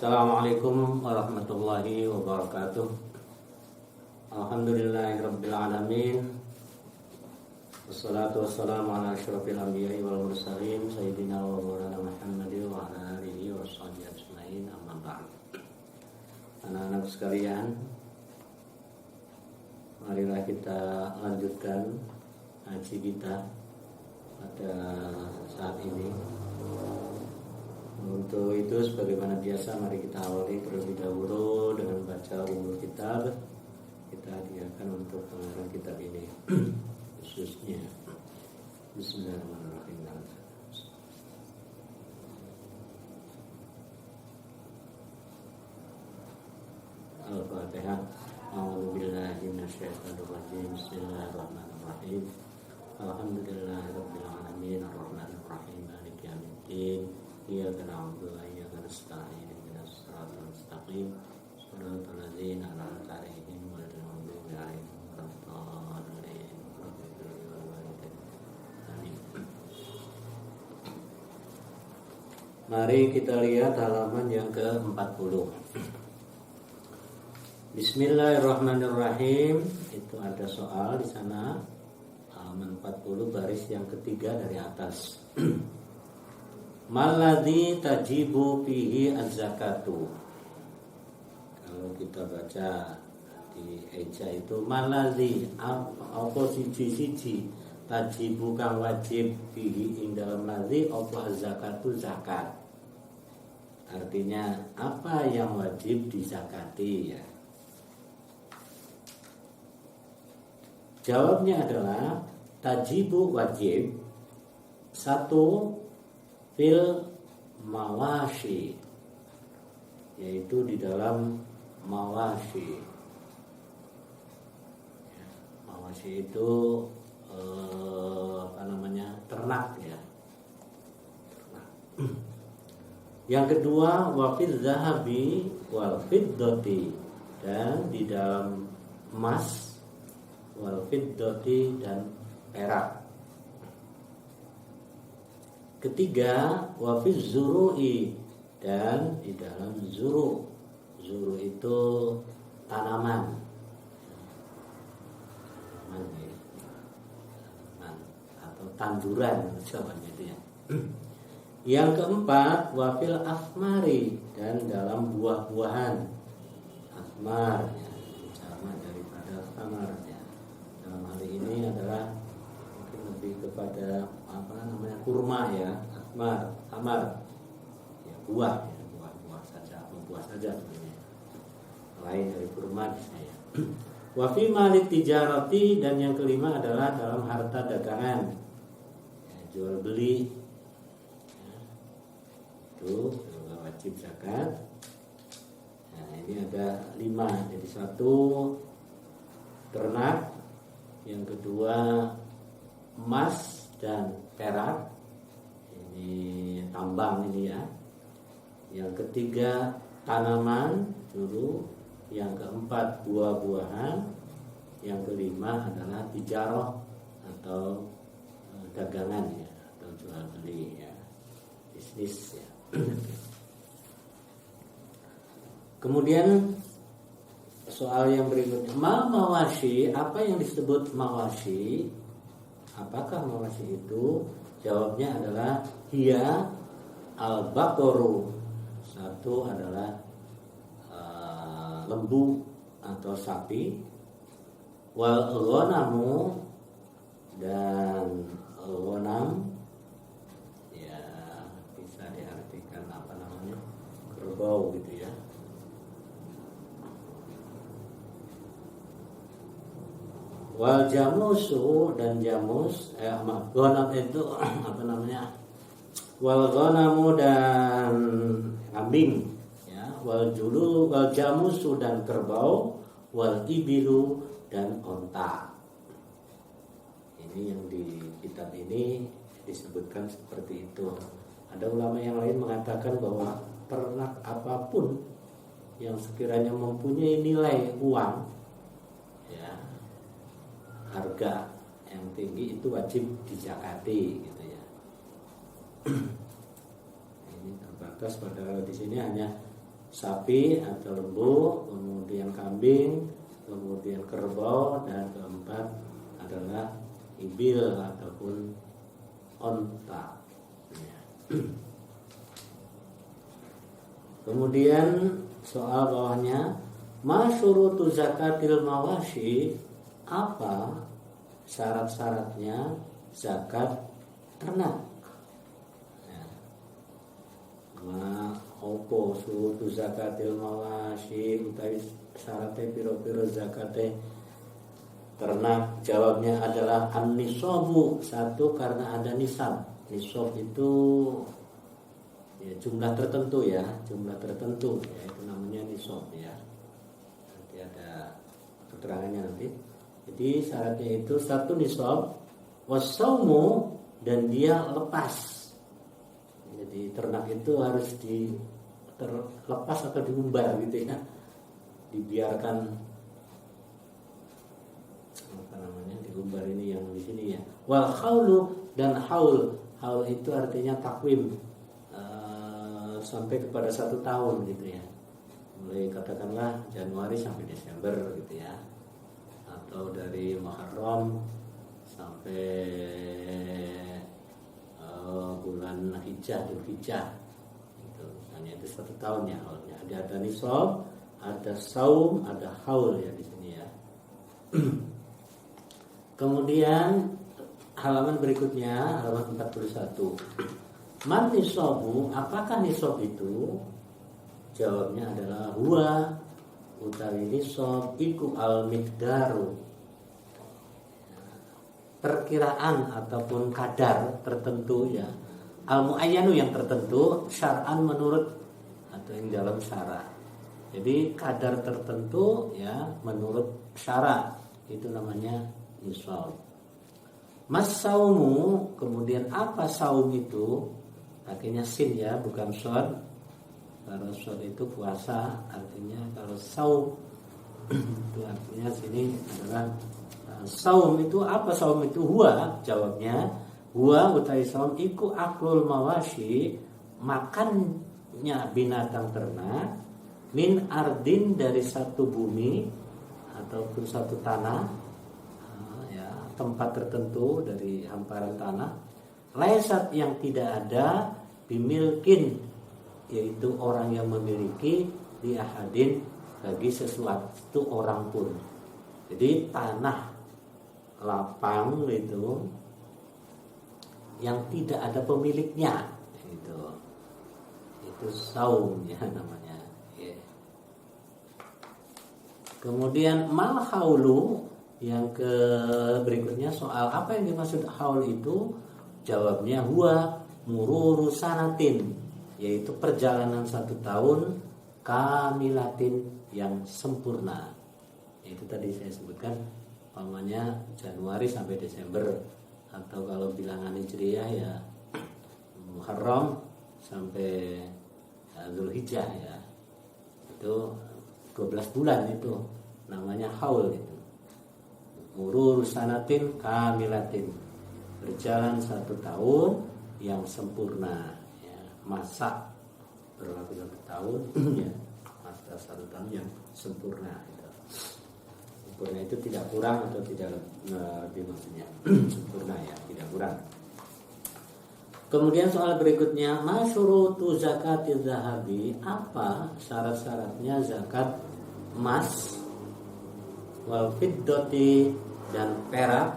Assalamualaikum warahmatullahi wabarakatuh. Alhamdulillahirabbil alamin. Wassalatu wassalamu ala asyrofil anbiya'i wal mursalin sayyidina wa maulana Muhammadin wa ala alihi washabbihi ajmain, amma ba'd. Anak-anak sekalian, marilah kita lanjutkan ngaji kita pada saat ini. Untuk itu sebagaimana biasa, mari kita awali terlebih dahulu dengan baca umul kitab. Kita hadiahkan untuk pengarang kitab ini khususnya. Bismillahirrahmanirrahim. Al-Fatihah. A'udzubillahi minasyaitonir rajim. Bismillahirrahmanirrahim. Alhamdulillahirabbil alamin arrahmanir rahim maliki yaumiddin. Iyyaka na'budu wa iyyaka nasta'in ihdinas siratal mustaqim siratal ladzina an'amta 'alaihim ghairil maghdubi 'alaihim waladdallin. Amin. Mari kita lihat halaman yang ke-40. Bismillahirrahmanirrahim. Itu ada soal di sana, halaman 40 baris yang ketiga dari atas. Maladzi tajibu fihi az-zakatu. Kalau kita baca di eja itu maladzi apa siji-siji tajibu kang wajib fihi ing dalam ladzi apa az-zakatu zakat. Artinya apa yang wajib dizakati ya. Jawabnya adalah tajibu wajib satu fil mawashi, yaitu di dalam mawashi. Mawashi itu ternak ya. Ternak. Yang kedua wafil zahabi wal fiddati, dan di dalam emas, wal fiddati dan perak. Ketiga, wafiz zuru'i, dan di dalam zuru. Zuru itu tanaman. Tanaman atau tanduran jawabannya itu ya. Yang keempat, wafil afmari, dan dalam buah-buahan. Afmar ya, sama daripada samar ya. Dalam hal ini adalah mungkin lebih kepada kurma ya, asmar, samar ya, buah ya, buah saja, buah saja sebenarnya, lain dari kurma ya. Wa fi malik tijarati, dan yang kelima adalah dalam harta dagangan ya, jual beli ya, itu juga wajib zakat. Nah ini ada 5, jadi 1 ternak, yang kedua emas dan perak, ini tambang ini ya. Yang ketiga tanaman dulu, yang keempat buah-buahan, yang kelima adalah tijarah atau dagangan ya, atau jual beli ya, bisnis ya. Kemudian soal yang berikutnya, mawashi, apa yang disebut mawashi? Apakah mawashi itu? Jawabnya adalah hiya al-baqaru. Satu adalah lembu atau sapi, wal ghanamu, dan ghanam ya bisa diartikan kerbau gitu ya. Wal jamusu, dan jamus ghanam itu wal ghanamu, dan kambing ya. Wal jamusu, dan kerbau. Wal ibilu, dan onta. Ini yang di kitab ini disebutkan seperti itu. Ada ulama yang lain mengatakan bahwa ternak apapun yang sekiranya mempunyai nilai uang ya, harga yang tinggi, itu wajib dizakati gitu ya. Ini terbatas, padahal di sini hanya sapi atau lembu, kemudian kambing, kemudian kerbau, dan keempat adalah ibil ataupun onta. Kemudian soal bawahnya, ma syurutu zakatil mawashi, apa syarat-syaratnya zakat ternak? Ya. Ma opo syurutu zakatil mawashi utawi syaratnya piro-piro zakate ternak? Jawabnya adalah an-nisabu, satu karena ada nisab. Nisab itu ya jumlah tertentu ya, itu namanya nisab ya. Nanti ada keterangannya nanti. Jadi syaratnya itu satu nisab, wasaumu, dan dia lepas. Jadi ternak itu harus terlepas atau diumbar gitu ya, dibiarkan apa namanya, diumbar ini yang di sini ya. Wal haulu, dan haul itu artinya takwim, sampai kepada 1 tahun gitu ya, mulai katakanlah Januari sampai Desember gitu ya, atau dari Muharram sampai bulan Hijjah, Dzulhijjah gitu. Hanya itu 1 tahun ya haulnya. Ada nisab, ada saum, ada haul ya di sini ya. Kemudian halaman berikutnya, halaman 41. Man nisabu, apakah nisab itu? Jawabnya adalah huwa utawi nisab iku al miqdaru, perkiraan ataupun kadar tertentu ya, al muayyanu yang tertentu, syar'an menurut atau yang dalam syara. Jadi kadar tertentu ya menurut syara, itu namanya nisab. Mas saumu, kemudian apa saum itu? Akhirnya sin ya, bukan shod. Kalau shod itu puasa, artinya kalau saum itu artinya sini adalah saum itu apa? Saum itu huwa, jawabnya huwa utai saum iku aklul mawashi, makannya binatang ternak, min ardin, dari satu bumi ataupun satu tanah ya, tempat tertentu dari hamparan tanah, laisat yang tidak ada, bimilkin, yaitu orang yang memiliki, di ahadin, bagi sesuatu orang pun. Jadi tanah lapang itu yang tidak ada pemiliknya, itu saum ya namanya ya. Kemudian mal haulu, yang ke berikutnya soal apa yang dimaksud haul itu? Jawabnya huwa mururu sanatin, yaitu perjalanan 1 tahun, kamilatin, yang sempurna. Itu tadi saya sebutkan, umpamanya Januari sampai Desember, atau kalau bilangan Hijriah ya Muharram sampai Dzulhijjah ya, itu 12 bulan, itu namanya haul. Itu mururu sanatin kamilatin, berjalan 1 tahun yang sempurna ya, masa berlaku 1 tahun ya, masa 1 tahun yang sempurna gitu. Sempurna itu tidak kurang atau tidak lebih, maksudnya sempurna ya, tidak kurang. Kemudian soal berikutnya, masyurutu zakatil zahabi, apa syarat-syaratnya zakat emas, wal fiddati, dan perak,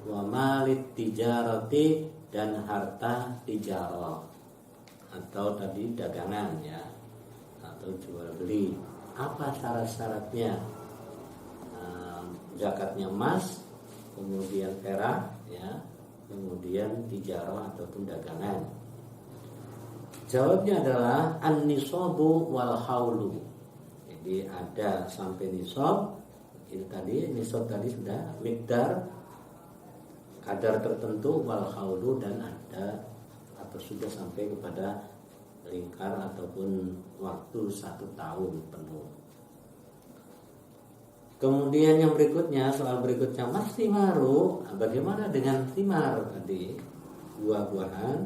wa malit tijarati, dan harta tijarah, atau tadi dagangan ya, atau jual beli. Apa syarat-syaratnya? Zakatnya emas, kemudian perak ya, kemudian tijarah ataupun dagangan. Jawabnya adalah an-nisabu wal haulu. Jadi ada sampai nisab, itu tadi nisab tadi sudah miqdar, kadar tertentu, wal haulu, dan ada atau sudah sampai kepada lingkar ataupun waktu 1 tahun penuh. Kemudian yang berikutnya, soal berikutnya, mas timaru, bagaimana dengan timar tadi, buah-buahan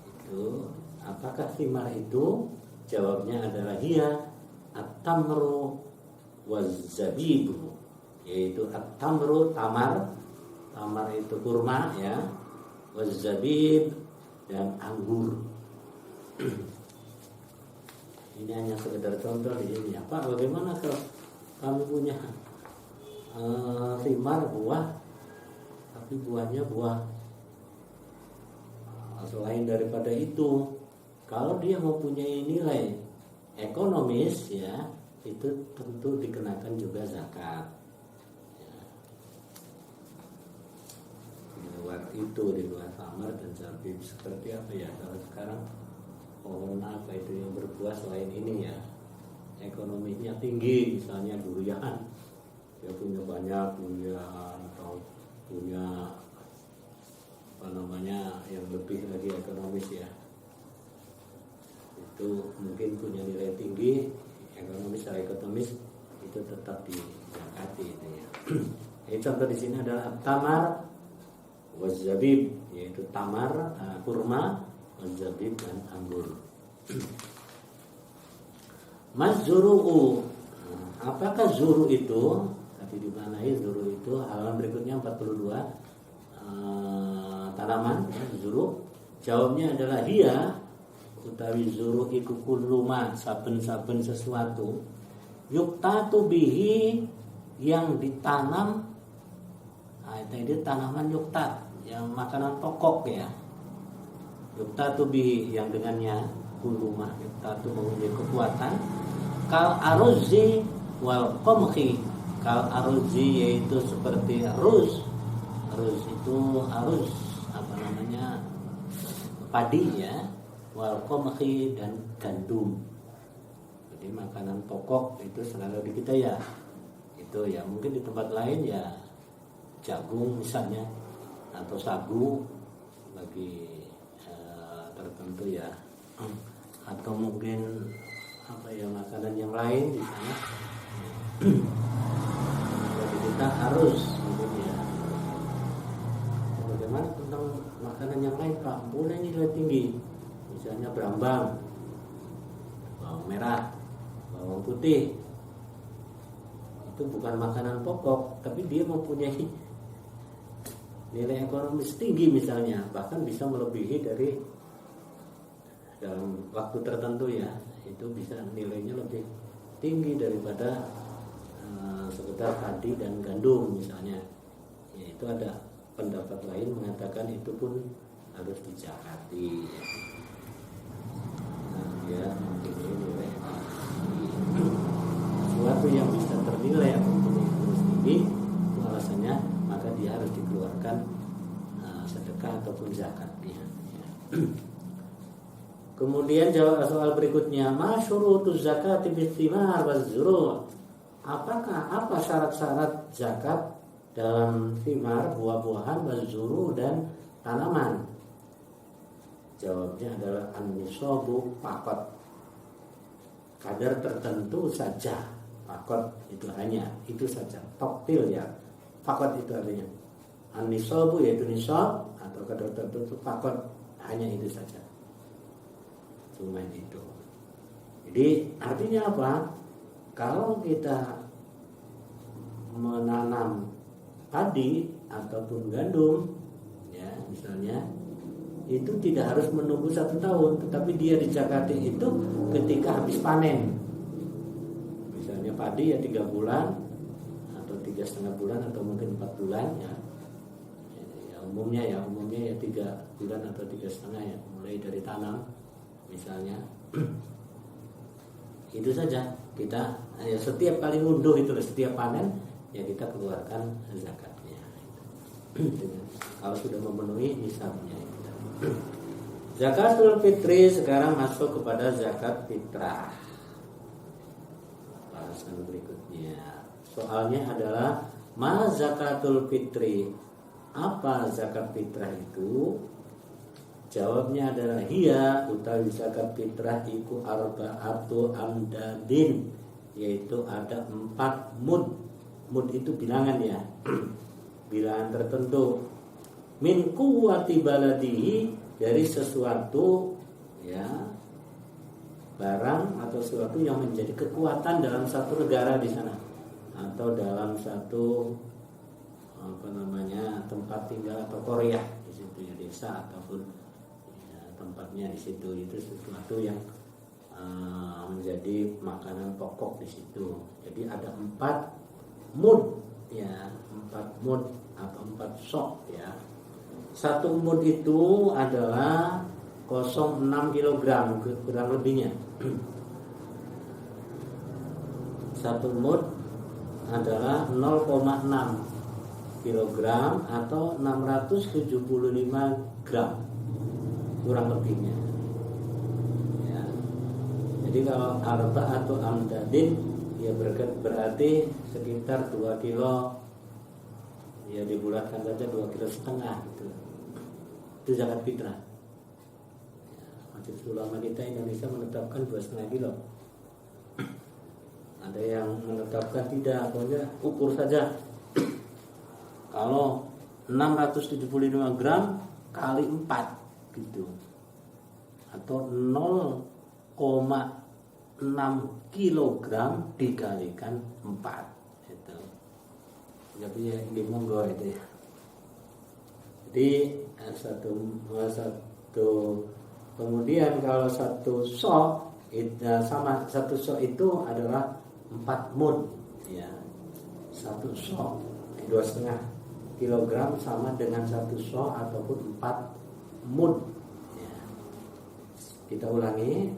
itu? Apakah timar itu Jawabnya adalah hiya at-tamru waz-zabibu, yaitu at-tamru tamar itu kurma ya, waz-zabib dan anggur. Ini hanya sekedar contoh di sini. Pak, bagaimana kalau kami punya thimar buah, tapi buahnya buah selain daripada itu, kalau dia mempunyai nilai ekonomis ya, itu tentu dikenakan juga zakat. Ya. Di luar itu, di luar tamar dan zabib seperti apa ya? Kalau sekarang pohon apa itu yang berbuah selain ini ya, ekonominya tinggi, misalnya durian, dia punya banyak durian atau punya apa namanya yang lebih lagi ekonomis ya, itu mungkin punya nilai tinggi ekonomis, secara ekonomis itu tetap dizakati itu ya. Jadi contoh di sini adalah tamar wazabib, yaitu tamar kurma, wazabib dan anggur. Mazzuru'u, apakah zuru itu? Tadi dimaknai zuru itu halaman berikutnya 42. Tanaman ya, zuru. Jawabnya adalah hiya utawi zuru iku kuluma, saben-saben sesuatu yuktatu bihi yang ditanam. Nah, itu tanaman yuktat, yang makanan pokok ya. Yuktatu bihi yang dengannya kuluma, yuktatu mempunyai kekuatan. Kal aruzzi wal qamhi, kal aruzzi yaitu seperti ruz. Ruz itu apa namanya, padi ya, wal qamhi dan gandum. Jadi makanan pokok itu selalu di kita ya. Itu ya, mungkin di tempat lain ya jagung misalnya atau sagu bagi tertentu ya. Atau mungkin apa ya, makanan yang lain di sana. Jadi kita harus mungkin ya. Bagaimana tentang makanan yang lain Pak? Boleh nilai tinggi, misalnya berambang, bawang merah, bawang putih. Itu bukan makanan pokok, tapi dia mempunyai nilai ekonomis tinggi misalnya, bahkan bisa melebihi dari dalam waktu tertentu ya, itu bisa nilainya lebih tinggi daripada sekedar padi dan gandum misalnya. Ya, itu ada pendapat lain mengatakan itu pun harus dizakati. Nah, ya mungkin nilai sesuatu yang bisa ternilai atau terus tinggi, itu alasannya maka dia harus dikeluarkan sedekah ataupun zakatnya. Ya. Kemudian jawab soal berikutnya, ma syurutuz zakati bithimar waz-zuru'. Apa syarat-syarat zakat dalam thimar, buah-buahan, waz-zuru' dan tanaman? Jawabnya adalah an-nisabu faqat. Kadar tertentu saja. Faqat itu hanya itu saja. Toktil ya. Faqat itu artinya. An-nisabu yaitu nisab atau kadar tertentu, faqat hanya itu saja. Cuma itu. Jadi artinya apa? Kalau kita menanam padi ataupun gandum, ya misalnya, itu tidak harus menunggu 1 tahun, tetapi dia dizakati itu ketika habis panen. Misalnya padi ya 3 bulan atau 3,5 bulan atau mungkin 4 bulan ya. Umumnya ya 3 bulan atau 3,5 ya, mulai dari tanam misalnya. Itu saja, kita ya, setiap kali ngunduh itu, setiap panen ya kita keluarkan zakatnya. Kalau sudah memenuhi nisabnya. Zakatul fitri sekarang masuk kepada zakat fitrah. Bahasan berikutnya. Soalnya adalah ma zakatul fitri. Apa zakat fitrah itu? Jawabnya adalah hiya utawi zakat fitrah iku arba'atu amdadin, yaitu ada 4 mud. Mud itu bilangan ya. Bilangan tertentu. Min quwwati baladihi, dari sesuatu ya barang atau sesuatu yang menjadi kekuatan dalam satu negara di sana atau dalam satu tempat tinggal atau Korea di situ ya, desa ataupun ya, tempatnya di situ, itu sesuatu yang menjadi makanan pokok di situ. Jadi ada 4 mud ya, 4 mud atau 4 sok ya. 1 mud itu adalah 0,6 kg kurang lebihnya. 1 mud adalah 0,6 kilogram atau 675 gram kurang lebihnya ya. Jadi kalau arba atau amdadin ya berarti sekitar 2 kilo ya, dibulatkan saja 2,5 kilo gitu. Itu zakat fitrah ya. Majelis Ulama kita Indonesia menetapkan 2,5 kilo. Ada yang menetapkan tidak, pokoknya ukur saja. Kalau 675 gram kali 4 gitu, atau 0,6 kilogram dikalikan 4 itu. Jadi di monggo itu ya. Jadi satu kemudian kalau 1 sok itu sama, 1 sok itu adalah 4 mud ya. 1 sok 2,5 kilogram sama dengan 1 sok ataupun 4 mud ya. Kita ulangi,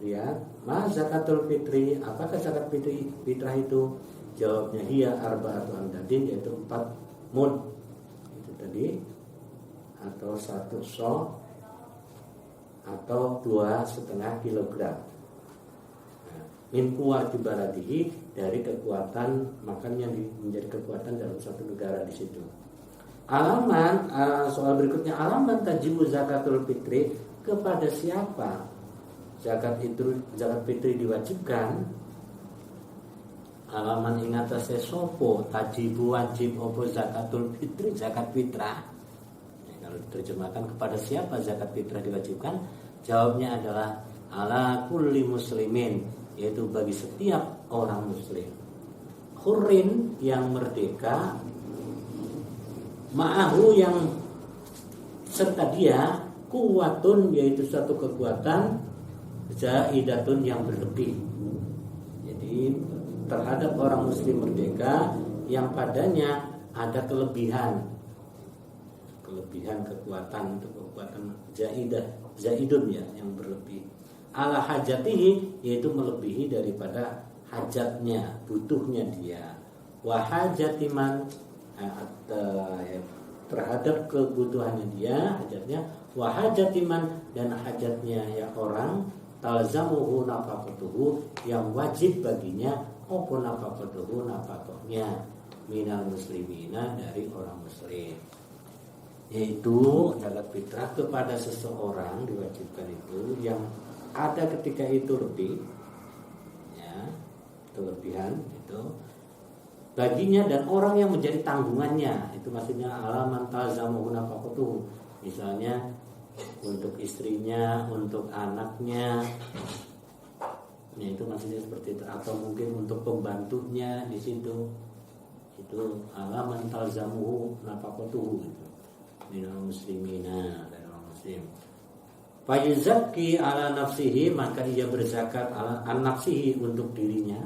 lihat, ma zakatul fitri, apakah zakat fitrah itu? Jawabnya hiya arba'atu amdadin, yaitu 4 mud itu tadi, atau 1 sok atau 2,5 kilogram min kuwati baladihi, dari kekuatan makan yang menjadi kekuatan dalam satu negara di situ. Alaman soal berikutnya, alaman tajibu zakatul fitri, kepada siapa zakat fitri diwajibkan? Alaman ingat sesopo tajibu wajib opo zakatul fitri, zakat fitrah. Ya, kalau diterjemahkan kepada siapa zakat fitrah diwajibkan, jawabnya adalah ala kulli muslimin, yaitu bagi setiap orang muslim. Hurrin, yang merdeka, ma'ahu, yang serta dia, kuwatun, yaitu suatu kekuatan, zaidatun, yang berlebih. Jadi terhadap orang muslim merdeka yang padanya ada kelebihan kekuatan, untuk kekuatan zaidun ya, yang berlebih. Ala hajatihi, yaitu melebihi daripada hajatnya, butuhnya dia. Wa hajatiman, terhadap kebutuhannya dia, hajatnya. Wa hajatiman, dan hajatnya ya orang, talzamuhu nafaqatuhu, yang wajib baginya, opo nafaqatuhu, nafaqahnya, minal muslimina, dari orang muslim. Yaitu zakat fitrah kepada seseorang diwajibkan itu yang ada ketika itu lebih ya, kelebihan itu baginya dan orang yang menjadi tanggungannya. Itu maksudnya alaman tazamuhu nafaqatuhu, misalnya untuk istrinya, untuk anaknya ya, itu maksudnya seperti itu, atau mungkin untuk pembantunya di situ, itu alaman tazamuhu nafaqatuhu gitu, minal muslimina, dari orang muslim. Fayuzakki ala nafsihi, maka ia berzakat ala nafsihi, untuk dirinya.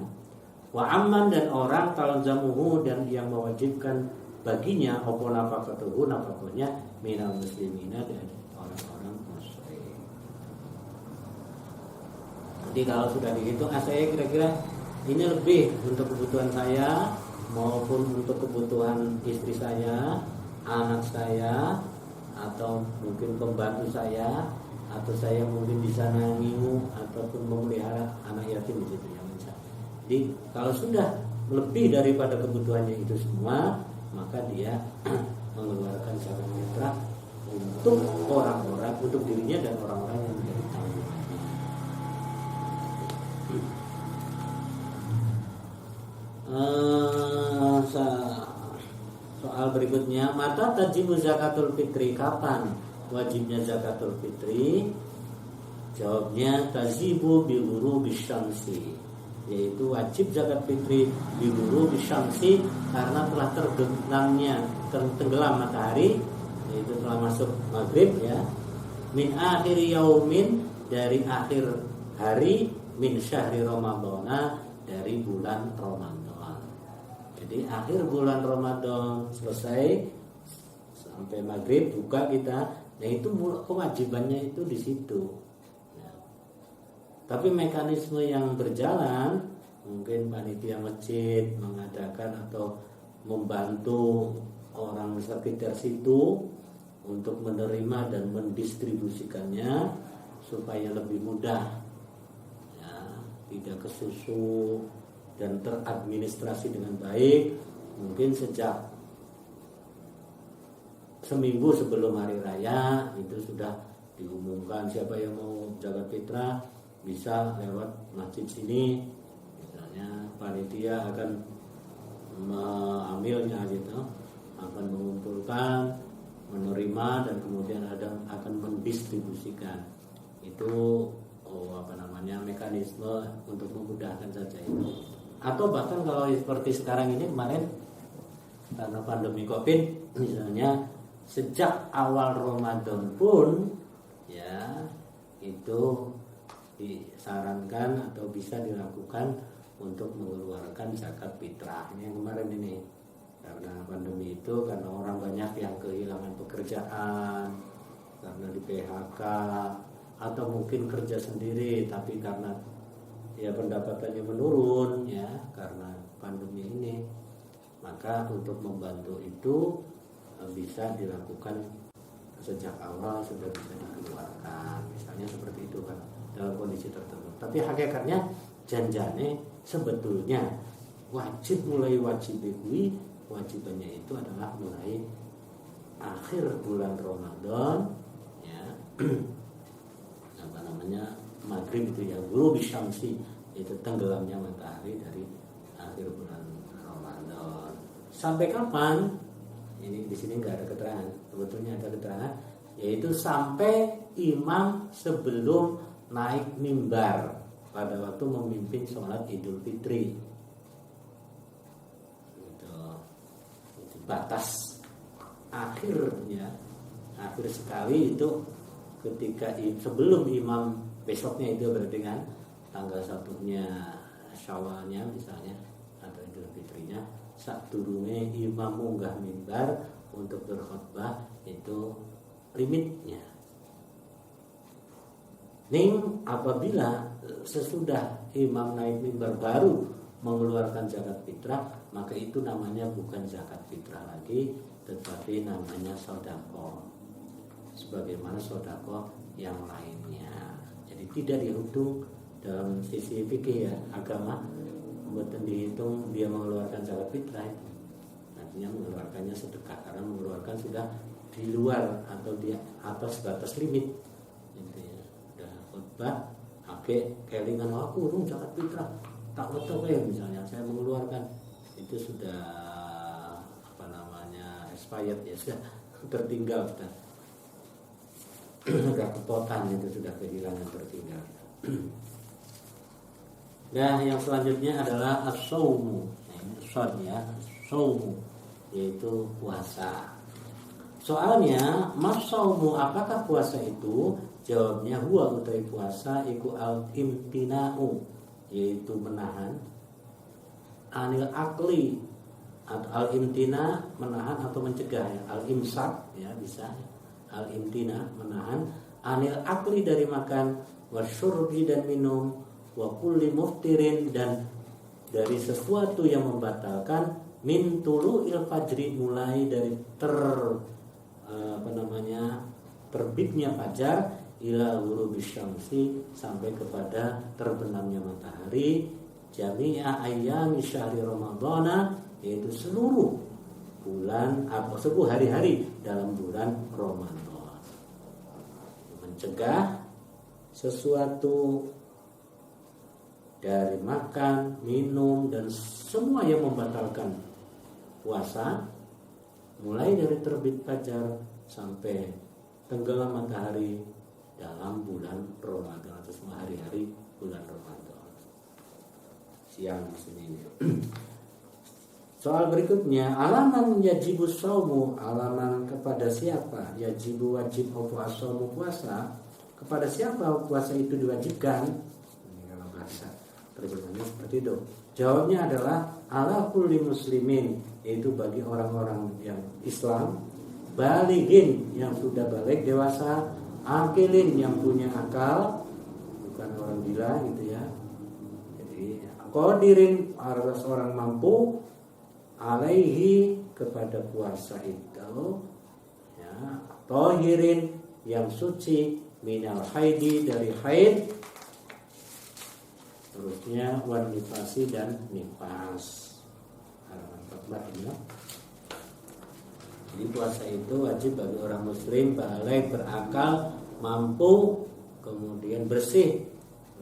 Wa amman, dan orang talzamuhu, dan yang mewajibkan baginya, opo nafaqatuhu, nafaqahnya, minal muslimina, dari orang-orang muslim. Jadi kalau sudah dihitung, saya kira-kira ini lebih untuk kebutuhan saya maupun untuk kebutuhan istri saya, anak saya, atau mungkin pembantu saya, atau saya mungkin di sana ngingu ataupun memelihara anak yatim di situ yang bisa. Jadi kalau sudah lebih daripada kebutuhannya itu semua, maka dia mengeluarkan zakat fitrah untuk orang-orang, untuk dirinya dan orang-orang yang menjadi tanggungan. Soal berikutnya, mata tajibu zakatul fitri, kapan wajibnya zakatul fitri? Jawabnya tazibu bi ghurubi syamsi, yaitu wajib zakat fitri bi ghurubi syamsi karena telah tenggelam matahari, yaitu telah masuk maghrib ya. Min akhir yaumin, dari akhir hari, min syahri Ramadhana, dari bulan Ramadan. Jadi akhir bulan Ramadan selesai sampai maghrib buka kita, nah itu kewajibannya itu di situ. Ya. Tapi mekanisme yang berjalan, mungkin panitia masjid mengadakan atau membantu orang sekitar situ untuk menerima dan mendistribusikannya supaya lebih mudah, ya, tidak kesusu dan teradministrasi dengan baik. Mungkin sejak seminggu sebelum hari raya itu sudah diumumkan siapa yang mau zakat fitrah bisa lewat masjid sini, misalnya panitia akan mengambilnya gitu, akan mengumpulkan, menerima, dan kemudian akan mendistribusikan. Itu mekanisme untuk memudahkan saja itu. Atau bahkan kalau seperti sekarang ini kemarin karena pandemi Covid misalnya, sejak awal Ramadan pun ya itu disarankan atau bisa dilakukan untuk mengeluarkan zakat fitrah. Ini yang kemarin ini karena pandemi itu, karena orang banyak yang kehilangan pekerjaan karena di PHK, atau mungkin kerja sendiri tapi karena ya pendapatannya menurun ya karena pandemi ini, maka untuk membantu itu bisa dilakukan sejak awal, sudah bisa dikeluarkan misalnya seperti itu kan dalam kondisi tertentu. Tapi hakikatnya janjane sebetulnya mulai wajib kuwi, wajibannya itu adalah mulai akhir bulan Ramadan ya. Maghrib itu ya, ghurubi syamsi, itu tenggelamnya matahari dari akhir bulan Ramadan. Sampai kapan? Ini di sini nggak ada keterangan. Sebetulnya ada keterangan, yaitu sampai imam sebelum naik mimbar pada waktu memimpin sholat Idul Fitri. Itu batas akhirnya, akhir sekali itu ketika sebelum imam, besoknya itu berarti kan tanggal 1-nya Syawalnya misalnya atau Idul Fitrinya, sadurunge imam munggah mimbar untuk berkhutbah, itu limitnya. Ning apabila sesudah imam naik mimbar baru mengeluarkan zakat fitrah, maka itu namanya bukan zakat fitrah lagi, tetapi namanya sedekah, sebagaimana sedekah yang lainnya. Jadi tidak dihitung dalam sisi fikih ya, agama, buatan dihitung dia mengeluarkan zakat fitrah itu. Artinya mengeluarkannya sedekah, karena mengeluarkan sudah di luar atau di atas batas limit. Gitu ya. Udah khutbah, kelingan aku urung zakat fitrah, tak betul ya misalnya saya mengeluarkan, itu sudah expired ya, sudah tertinggal, sudah kepotan, itu sudah kehilangan, tertinggal. Nah, yang selanjutnya adalah as-shaumu. Nah, ini short ya, shaumu, yaitu puasa. Soalnya mas-shaumu, apakah puasa itu? Jawabnya huwa utai puasa iku al-imtina'u, yaitu menahan, anil akli, atau al-imtina menahan atau mencegah ya, al-imsak ya bisa, al-imtina menahan, anil akli dari makan, wasyurbi dan minum, wa kulli muftirin dan dari sesuatu yang membatalkan, min tulu'il fajri mulai dari terbitnya fajar, ila ghurubisy syamsi sampai kepada terbenamnya matahari, jami'a ayyami syahri ramadhana, yaitu seluruh bulan atau seluruh hari-hari dalam bulan Ramadan. Mencegah sesuatu dari makan, minum dan semua yang membatalkan puasa, mulai dari terbit fajar sampai tenggelam matahari, dalam bulan Ramadan atau semua hari-hari bulan Ramadan. Siang di sini. Soal berikutnya, alaman yajibus shaumu, alaman kepada siapa? Yajibu wajib apa as-shaumu puasa? Kepada siapa puasa itu diwajibkan? Ini kalau bahasa terjemahnya seperti itu. Jawabnya adalah ala kulli muslimin, yaitu bagi orang-orang yang Islam, balighin yang sudah balik dewasa, akilin yang punya akal, bukan orang gila gitu ya. Jadi qadirin harus orang mampu alaihi kepada puasa itu ya, tohirin yang suci minal haidi dari haid, terusnya wan nifasi dan nifas. Halaman 14 ya. Jadi puasa itu wajib bagi orang muslim balik berakal, mampu, kemudian bersih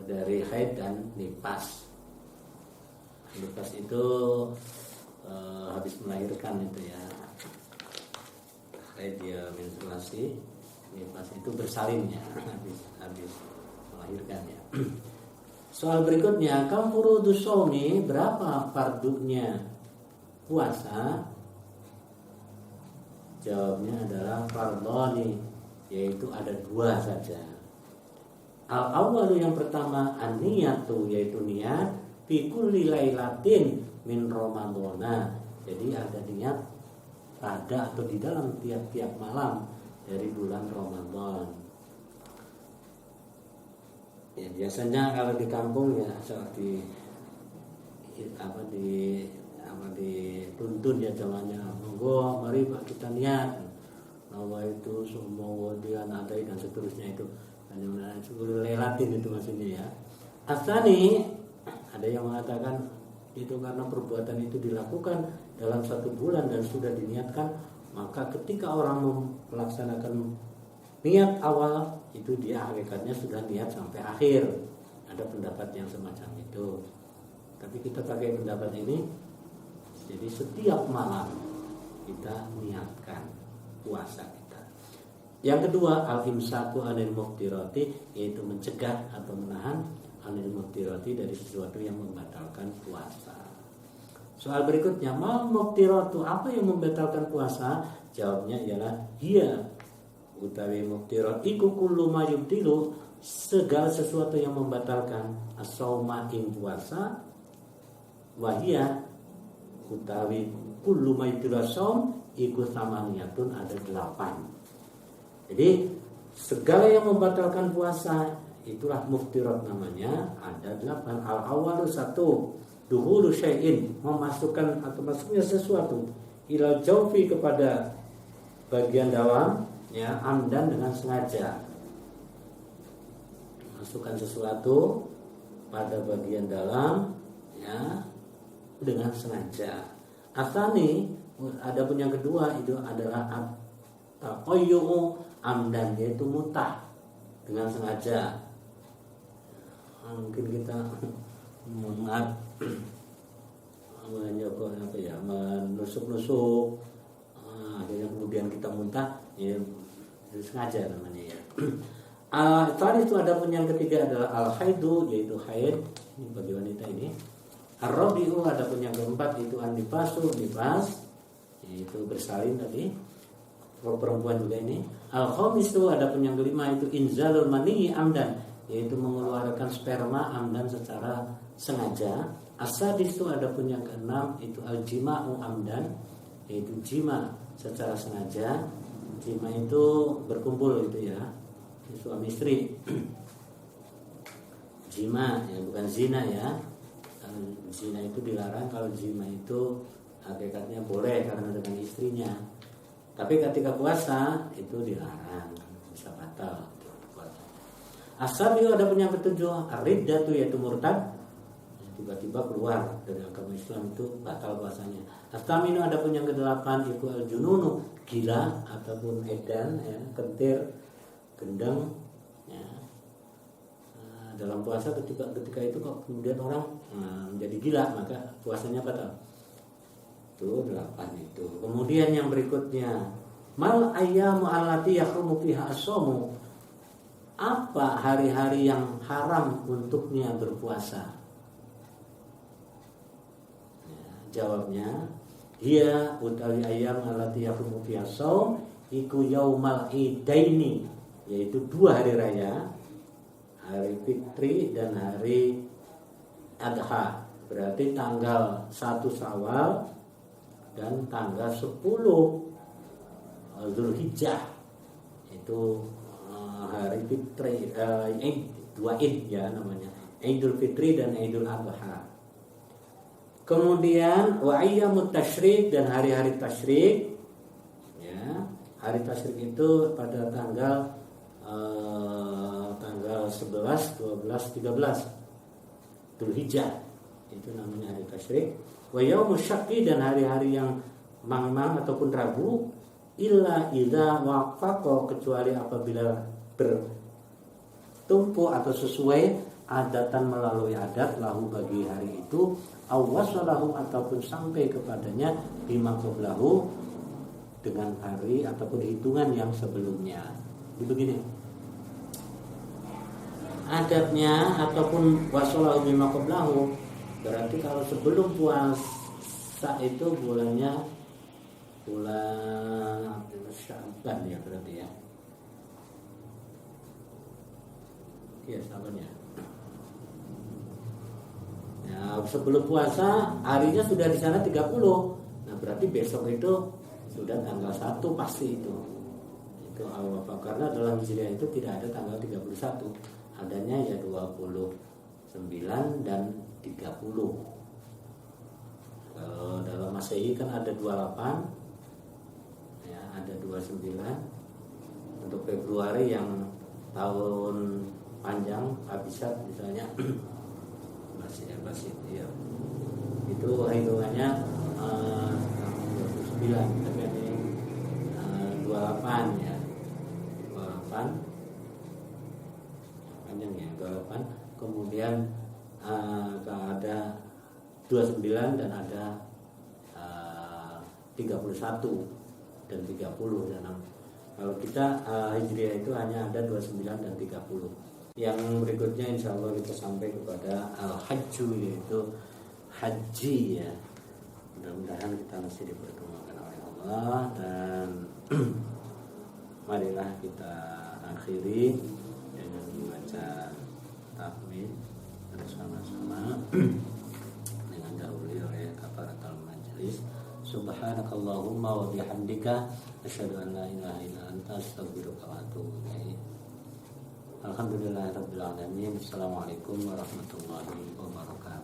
dari haid dan nifas. Nifas itu habis melahirkan itu ya, haid dia menstruasi, nifas itu bersalinnya habis melahirkan ya. Soal berikutnya, kam furudus shaumi, berapa fardunya puasa? Jawabnya adalah fardhani, yaitu ada 2 saja. Al-awwalu yang pertama an-niyatu, yaitu niat fi kulli lailatin min Ramadhana. Jadi ada niat pada atau di dalam tiap-tiap malam dari bulan Ramadan. Ya, biasanya kalau di kampung ya seperti dituntun ya zamannya, monggo mari Pak kita niat nawa itu semua wadian adai dan seterusnya itu hanya 10 lelatin itu maksudnya ya. Asani ada yang mengatakan itu karena perbuatan itu dilakukan dalam 1 bulan dan sudah diniatkan, maka ketika orang melaksanakan niat awal itu dia hakikatnya sudah niat sampai akhir. Ada pendapat yang semacam itu, tapi kita pakai pendapat ini. Jadi setiap malam kita niatkan puasa kita. Yang kedua, al-imsaku anil muftirati, yaitu mencegah atau menahan anil muftirati dari sesuatu yang membatalkan puasa. Soal berikutnya, mal muftiratu, apa yang membatalkan puasa? Jawabnya ialah hiya utawi muftirat iku kullu ma yubtilu, segala sesuatu yang membatalkan as-shauma ing puasa, wa hiya utawi kullu ma yubtilu as-shaum iku samaniyatun, ada 8. Jadi segala yang membatalkan puasa itulah muftirat namanya, ada 8. Al-awwalu 1, duhulu syai'in, memasukkan atau masuknya sesuatu ila jawfi kepada bagian dalam ya, amdan dengan sengaja. Masukkan sesuatu pada bagian dalam ya dengan sengaja. Asani, ada pun yang kedua itu adalah taqayyu amdan, yaitu mutah dengan sengaja. Mungkin kita menusuk-nusuk, akhirnya kemudian kita muntah, ya sengaja namanya ya. Tadi itu ada pun yang ketiga adalah al-haidu, yaitu haid ini bagi wanita ini. Ar-rabi'u, ada pun yang keempat itu an-nifasu, nifas, yaitu bersalin tadi. Kalau perempuan juga ini. Al-khamisu, ada pun yang kelima itu inzalul mani amdan, yaitu mengeluarkan sperma amdan secara sengaja. As-sadisu, ada pun yang keenam itu al-jima'u amdan, yaitu jima secara sengaja. Jima itu berkumpul itu ya, suami istri. Jima ya, bukan zina ya. Zina itu dilarang, kalau jima itu hakikatnya boleh karena dengan istrinya. Tapi ketika puasa itu dilarang, bisa batal puasa. As-sabiu, ada pun yang ketujuh ar-riddatu, yaitu murtad, tiba-tiba keluar dari agama Islam, itu batal puasanya. As-taminu, ada pun yang kedelapan itu al-jununu, gila ataupun edan ya, kentir, gendang ya. Dalam puasa ketika itu kok kemudian orang menjadi gila, maka puasanya batal. Itu 8 itu. Kemudian yang berikutnya, mal ayyamu allati yahrumu fiha as-shaumu, apa hari-hari yang haram untuknya berpuasa? Ya, jawabnya, hiya utawi ayam allati yakumu fiha shaum iku yaumal idaini, yaitu 2 hari raya, hari Fitri dan hari Adha. Berarti tanggal 1 Syawal dan tanggal 10 Zulhijjah. Itu hari Fitri, dua Id ya namanya, Idul Fitri dan Idul Adha. Kemudian wa ayyamut tasyrik, dan hari-hari tasyrik ya. Hari tasyrik itu pada tanggal 11, 12, 13 Dzulhijjah, itu namanya hari tasyrik. Wa yaumus syakki, dan hari-hari yang mang-mang ataupun rabu, illa idza waqaqa, kecuali apabila bertumpu atau sesuai adatan melalui adat lahu bagi hari itu, awasalahu, ataupun sampai kepadanya bima qablahu, dengan hari ataupun hitungan yang sebelumnya. Jadi begini adatnya, ataupun wasalahu bima qablahu, berarti kalau sebelum puasa itu bulannya bulan Sya'ban ya, berarti ya. Iya, Sya'ban ya. Ya, sebelum puasa harinya sudah di sana 30. Nah, berarti besok itu sudah tanggal 1 pasti itu. Itu apa? Karena dalam Hijriah itu tidak ada tanggal 31. Adanya ya 29 dan 30. Kalau dalam Masehi kan ada 28. Ya, ada 29. Untuk Februari yang tahun panjang Abisat misalnya masih ya. Itu hitungannya 29, tapi ada yang 28 ya. 28 panjang ya, 28. Kemudian ada 29 dan ada 31 dan 30 dan kalau kita Hijriah itu hanya ada 29 dan 30. Yang berikutnya insya Allah kita sampai kepada Al-Hajju, yaitu haji ya. Mudah-mudahan kita masih dipertemukan oleh Allah, dan marilah kita akhiri dengan membaca tahmid bersama-sama dengan dahului oleh kafaratul majlis. Subhanakallahumma wa bihamdika asyhadu an la ilaha illa anta astaghfiruka wa atubu ilaik. Alhamdulillahirabbil alamin. Assalamualaikum warahmatullahi wabarakatuh.